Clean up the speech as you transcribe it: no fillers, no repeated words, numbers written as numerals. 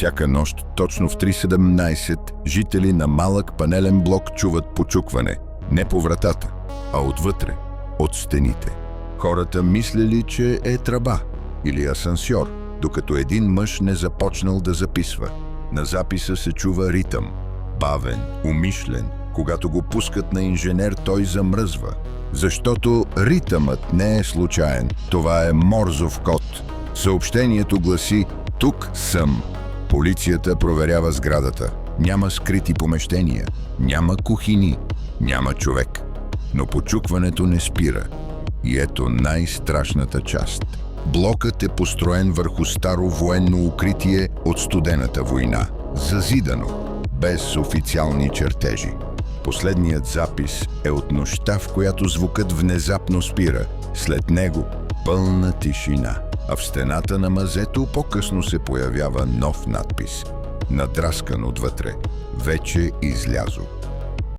Всяка нощ, точно в 3:17, жители на малък панелен блок чуват почукване. Не по вратата, а отвътре, от стените. Хората мислели, че е тръба или асансьор, докато един мъж не започнал да записва. На записа се чува ритъм. Бавен, умишлен. Когато го пускат на инженер, той замръзва. Защото ритъмът не е случайен. Това е морзов код. Съобщението гласи: "Тук съм". Полицията проверява сградата. Няма скрити помещения, няма кухини, няма човек. Но почукването не спира. И ето най-страшната част. Блокът е построен върху старо военно укритие от студената война. Зазидано, без официални чертежи. Последният запис е от нощта, в която звукът внезапно спира. След него пълна тишина. А в стената на мазето по-късно се появява нов надпис. Надраскан отвътре. Вече излязо.